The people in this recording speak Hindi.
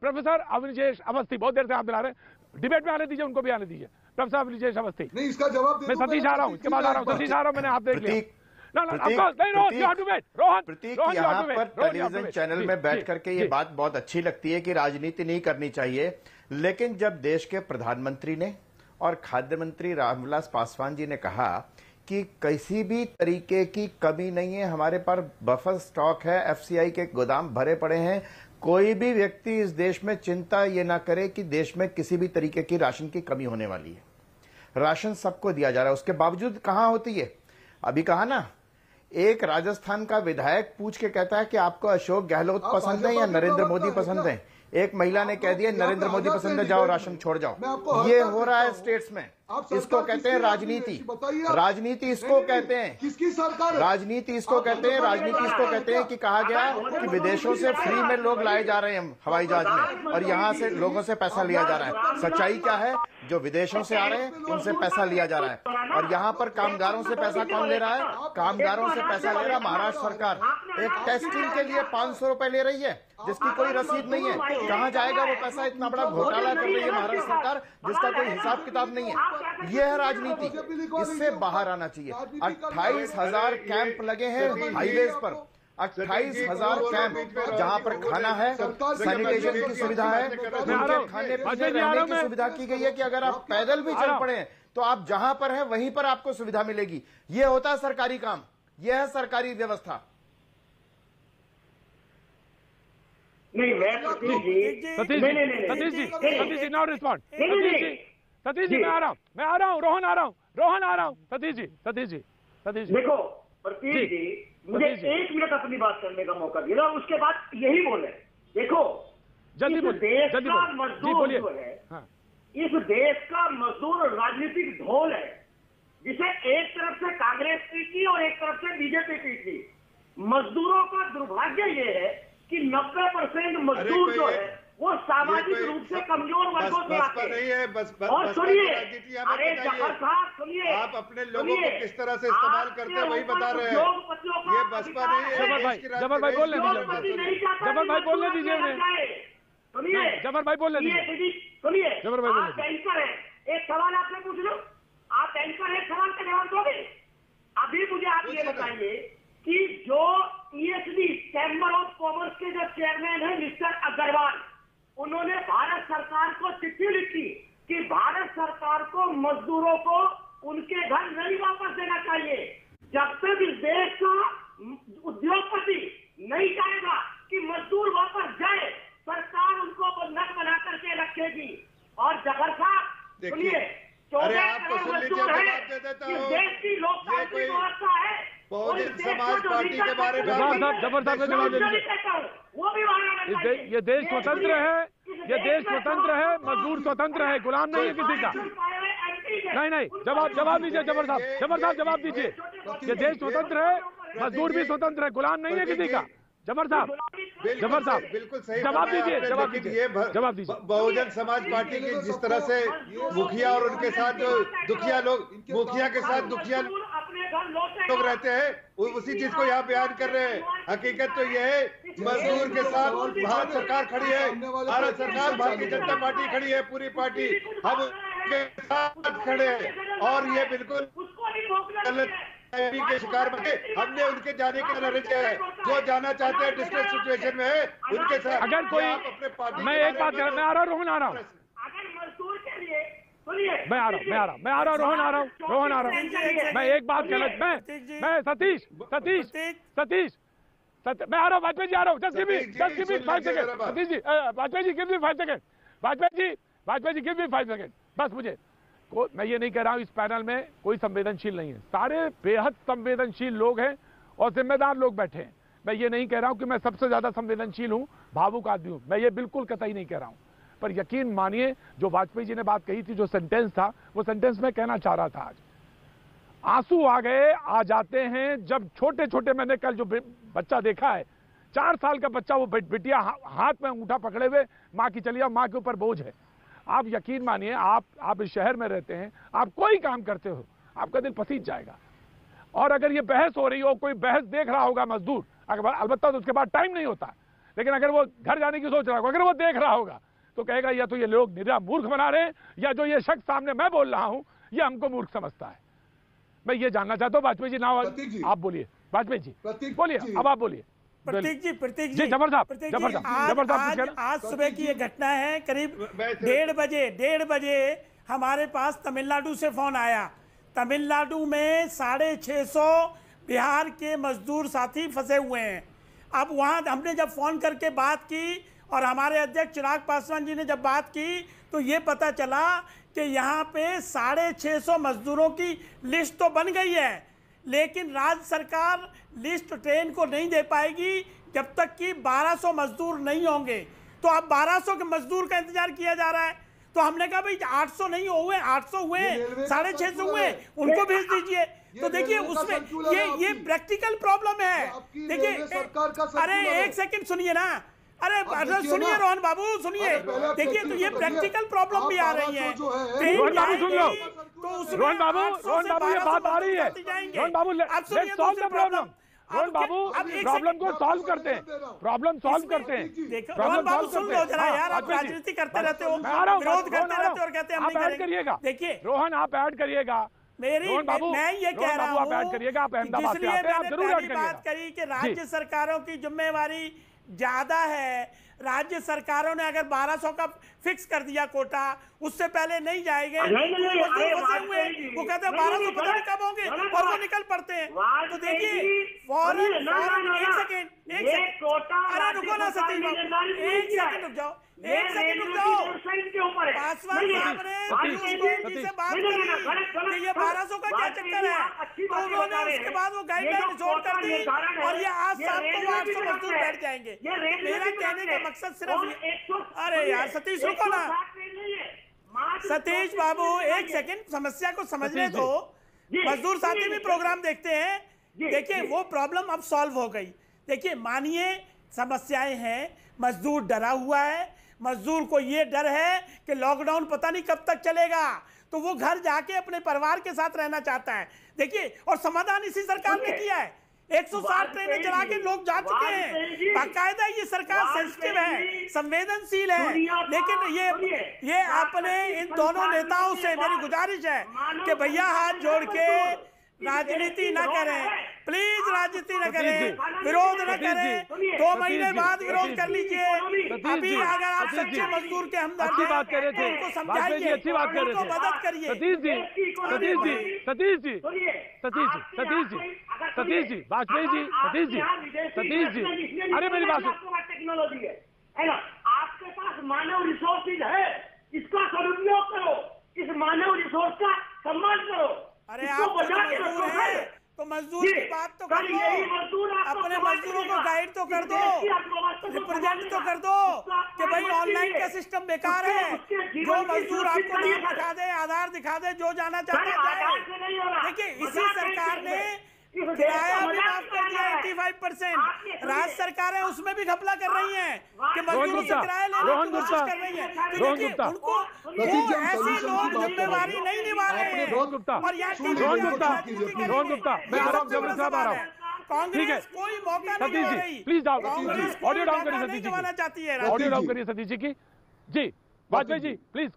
प्रोफेसर अविनाश अवस्थी, बहुत देर से आप दिला रहे हैं, डिबेट में आने दीजिए, उनको भी आने दीजिए। प्रोफेसर अविनाश अवस्थी, नहीं इसका जवाब मैं सतीश आ रहा हूँ, इसके बाद आ रहा हूँ, सतीश आ रहा हूँ, मैंने हाथ देख लिया। प्रतीक, यहाँ पर टेलीविजन चैनल में बैठ करके ये बात बहुत अच्छी लगती है कि राजनीति नहीं करनी चाहिए, लेकिन जब देश के प्रधानमंत्री ने और खाद्य मंत्री रामविलास पासवान जी ने कहा कि किसी भी तरीके की कमी नहीं है, हमारे पास बफर स्टॉक है, एफसीआई के गोदाम भरे पड़े हैं, कोई भी व्यक्ति इस देश में चिंता ये ना करे कि देश में किसी भी तरीके की राशन की कमी होने वाली है। राशन सबको दिया जा रहा है, उसके बावजूद कहां होती है? अभी कहा ना, एक राजस्थान का विधायक पूछ के कहता है कि आपको अशोक गहलोत पसंद है या नरेंद्र मोदी पसंद है। एक महिला ने कह दिया नरेंद्र मोदी पसंद है, जाओ राशन छोड़ जाओ। ये हो रहा है स्टेट्स में, इसको कहते हैं राजनीति। राजनीति इसको कहते हैं, किसकी सरकार? राजनीति इसको कहते हैं, राजनीति इसको कहते हैं कि कहा गया कि विदेशों से फ्री में लोग लाए जा रहे हैं हवाई जहाज में, और यहाँ से लोगों से पैसा लिया जा रहा है। सच्चाई क्या है? जो विदेशों से आ रहे हैं उनसे पैसा लिया जा रहा है, और यहाँ पर कामगारों से पैसा कौन ले रहा है? कामगारों से पैसा ले रहा महाराष्ट्र सरकार। एक टेस्टिंग के लिए 500 रुपए ले रही है, जिसकी कोई रसीद नहीं है। कहाँ जाएगा वो पैसा? इतना बड़ा घोटाला कर रही है महाराष्ट्र सरकार, जिसका कोई हिसाब किताब नहीं है। यह है राजनीति, इससे बाहर आना चाहिए। 28,000 कैंप लगे हैं हाईवेज पर, 28,000 कैंप, जहां पर खाना है, सैनिटेशन की सुविधा है, उनके खाने पीने रहने की सुविधा की गई है कि अगर आप पैदल भी चल पड़े तो आप जहां पर हैं वहीं पर आपको सुविधा मिलेगी। यह होता है सरकारी काम, यह है सरकारी व्यवस्था। नहीं मैं सतीश जी नाउ रिस्पॉन्ड। सतीश जी मैं आ रहा हूँ, रोहन आ रहा हूँ। सतीश जी देखो प्रतीक जी, मुझे 1 मिनट अपनी बात करने का मौका दिया, उसके बाद यही बोले। देखो इस देश का मजदूर जो है, इस देश का मजदूर राजनीतिक ढोल है, जिसे एक तरफ से कांग्रेस पीटी और एक तरफ से बीजेपी पीटी। मजदूरों का दुर्भाग्य ये है कि 90% मजदूर जो है वो सामाजिक रूप से कमजोर वर्गों से आते हैं। और सुनिए, अरे जफर साहब सुनिए, आप अपने लोगों को किस तरह से इस्तेमाल करते हैं वही बता रहे हैं। ये बसपा नहीं है। जफर भाई बोलने दीजिए, जफर भाई बोलने दीजिए उन्हें। सुनिए जफर भाई बोलने दीजिए, सुनिए जफर भाई आप एंकर है, एक सवाल आपसे पूछ लो, आप एंकर है, सवाल का जवाब दोगे? अभी मुझे आप ये बताइए कि जो ईएसडी चैम्बर ऑफ कॉमर्स के जो चेयरमैन है मिस्टर अग्रवाल, उन्होंने भारत सरकार को चिट्ठी लिखी कि भारत सरकार को मजदूरों को उनके घर नहीं वापस देना चाहिए। जब तक इस देश का उद्योगपति नहीं चाहेगा कि मजदूर वापस जाए, सरकार उनको बंधक बना करके रखेगी। और जफर साहब सुनिए, 14 करोड़ मजदूर है, इस देश की लोकतांत्रिक व्यवस्था है, बहुजन समाज पार्टी के बारे में जफर साहब ने जवाब दे, ये देश स्वतंत्र है, ये देश स्वतंत्र है, मजदूर स्वतंत्र है, गुलाम नहीं है किसी का। नहीं जवाब दीजिए जफर साहब जवाब दीजिए। ये देश स्वतंत्र है, मजदूर भी स्वतंत्र है, गुलाम नहीं है किसी का। जफर साहब बिल्कुल सही जवाब दीजिए। बहुजन समाज पार्टी की जिस तरह से मुखिया और उनके साथ जो दुखिया लोग, मुखिया के साथ दुखिया लोग रहते हैं, उसी चीज को यहाँ बयान कर रहे हैं। हकीकत तो यह है, मजदूर के साथ भारत सरकार खड़ी है, भारत सरकार भारतीय जनता पार्टी खड़ी है, पूरी पार्टी हम के साथ खड़े हैं। और ये बिल्कुल गलत के शिकार बने, हमने उनके जाने का निर्णय किया है। जो जाना चाहते हैं डिस्ट्रेस सिचुएशन में है, उनके साथ। अगर कोई मैं एक बात कर, मैं आ रहा हूँ, रोहन आ रहा हूँ, अगर मजदूर के लिए सुनिए, मैं आ रहा हूँ, रोहन आ रहा हूँ। मैं एक बात गलत, मैं सतीश मैं आ रहा हूँ, वाजपेयी जी आ रहा हूँ, just give me 5 second. Satish ji, Vajpayee ji give me 5 second, Vajpayee ji give me 5 second बस। मुझे मैं ये नहीं कह रहा हूँ इस पैनल में कोई संवेदनशील नहीं है, सारे बेहद संवेदनशील लोग हैं और जिम्मेदार लोग बैठे हैं। मैं ये नहीं कह रहा हूँ कि मैं सबसे ज्यादा संवेदनशील हूँ, भावुक आदमी हूँ, मैं ये बिल्कुल कतई नहीं कह रहा हूँ। पर यकीन मानिए, जो वाजपेयी जी ने बात कही थी, जो सेंटेंस था, वो सेंटेंस मैं कहना चाह रहा था। आज आंसू आ जाते हैं जब छोटे छोटे, मैंने कल जो बच्चा देखा है, 4 साल का बच्चा, वो बिटिया हाथ में अंगूठा पकड़े हुए, माँ की चलिए, माँ के ऊपर बोझ है। आप यकीन मानिए, आप इस शहर में रहते हैं, आप कोई काम करते हो, आपका दिल पसीज जाएगा। और अगर ये बहस हो रही हो, कोई बहस देख रहा होगा मजदूर, अलबत्ता तो उसके बाद टाइम नहीं होता, लेकिन अगर वो घर जाने की सोच रहा होगा, अगर वो देख रहा होगा तो कहेगा या तो ये लोग निरा मूर्ख बना रहे हैं, या जो ये शख्स सामने मैं बोल रहा हूं ये हमको मूर्ख समझता है। मैं ये जानना चाहता हूं वाजपेयी जी, ना आप बोलिए वाजपेयी जी, बोलिए अब आप बोलिए। प्रतीक जी जफर साहब, आज सुबह की ये घटना है, करीब 1:30 बजे हमारे पास तमिलनाडु से फोन आया। तमिलनाडु में 650 बिहार के मजदूर साथी फंसे हुए हैं। अब वहां हमने जब फोन करके बात की और हमारे अध्यक्ष चिराग पासवान जी ने जब बात की तो ये पता चला कि यहाँ पे 650 मजदूरों की लिस्ट तो बन गई है, लेकिन राज्य सरकार लिस्ट ट्रेन को नहीं दे पाएगी जब तक कि 1200 मजदूर नहीं होंगे। तो अब 1200 के मजदूर का इंतजार किया जा रहा है। तो हमने कहा भाई 800 नहीं हुए, 800 हुए, 650 हुए, उनको भेज दीजिए। तो देखिए उसमें ये प्रैक्टिकल प्रॉब्लम है। देखिए अरे एक सेकंड सुनिए ना, अरे सुनिए रोहन बाबू सुनिए, देखिए तो ये प्रैक्टिकल प्रॉब्लम भी आ रही है। रोहन बाबू सुन लो, रोहन बाबू ये बात आ रही है, रोहन बाबू let's solve the problem. Rohan बाबू प्रॉब्लम को सॉल्व करते हैं, प्रॉब्लम सॉल्व करते हैं। रोहन बाबू सुन लो जरा यार, आप राजनीति करते रहते हो, विरोध करते रहते हो और कहते हैं हम नहीं करेंगे। देखिए रोहन आप ऐड करिएगा, मैं ये कह रहा हूँ, आप ऐड करिएगा, आप अहमदाबाद से आते हैं, आप जरूर ऐड करिएगा। बात करी कि राज्य सरकारों की जिम्मेवारी ज्यादा है। राज्य सरकारों ने अगर 1200 का फिक्स कर दिया कोटा, उससे पहले नहीं जाएंगे। वो कहते हैं 1200 पता नहीं कब होंगे और वो निकल पड़ते हैं। तो देखिए फौरन एक सेकेंड, अरे रुको ना सतीश बाबू, एक सेकेंड रुक जाओ, एक सेकेंड रुक जाओ। पासवान साहब ने से बात करी कि ये 1200 का क्या चक्कर है, तो उन्होंने उसके बाद वो गाइडलाइन रिजोर्व कर दी और ये आज शाम को 800 मजदूर बैठ जाएंगे। मेरा कहने का मकसद सिर्फ, अरे यार सतीश रुको ना, सतीश बाबू एक सेकंड समस्या को समझने दो। मजदूर साथी भी प्रोग्राम देखते हैं। देखिए वो प्रॉब्लम अब सॉल्व हो गई। देखिए मानिए समस्याएं हैं, मजदूर डरा हुआ है, मजदूर को ये डर है कि लॉकडाउन पता नहीं कब तक चलेगा, तो वो घर जाके अपने परिवार के साथ रहना चाहता है। देखिए और समाधान इसी सरकार ने किया है, 160 ट्रेनें चला के लोग जा चुके हैं। बाकायदा ये सरकार सेंसिटिव है, संवेदनशील है। लेकिन ये अपने इन दोनों नेताओं से मेरी गुजारिश है कि भैया हाथ जोड़ के राजनीति न करें, प्लीज राजनीति न करें, विरोध न करें। 2 महीने बाद विरोध कर लीजिए। अभी अगर आप सच्चे मजदूर के हमदर्द बात कर रहे थे, उनको समझाइए, अच्छी बात कर रहे थे, मदद करिए। सतीश जी वाजपेयी जी, सतीश जी, अरे मेरी बात टेक्नोलॉजी है ना, आपके पास मानव रिसोर्सेज है, इसका सदुपयोग करो, इस मानव रिसोर्स का सम्मान करो। अरे आप मजदूर हैं तो मजदूर की बात तो कर दो, अपने मजदूरों को गाइड तो कर दो, रिप्रेजेंट तो कर दो कि भाई ऑनलाइन का सिस्टम बेकार है। जो मजदूर आपको नाम दिखा दे, आधार दिखा दे, जो जाना चाहता है। देखिए इसी सरकार ने किराया भी माफ कर दिया 85%। राज्य सरकारें उसमें भी घपला कर रही हैं कि मजदूरों से किराया लेने की कोशिश कर रही हैं। तो देखिए उनको वो ऐसे लोग जिम्मेवारी नहीं निभा रहे हैं। और यहाँ कांग्रेस कोई मौका नहीं दे रही। प्लीज ऑडियो डाउन करिए सतीश जी, चाहती है। ऑडियो डाउन करिए सतीश जी की। जी वाजपेयी जी प्लीज।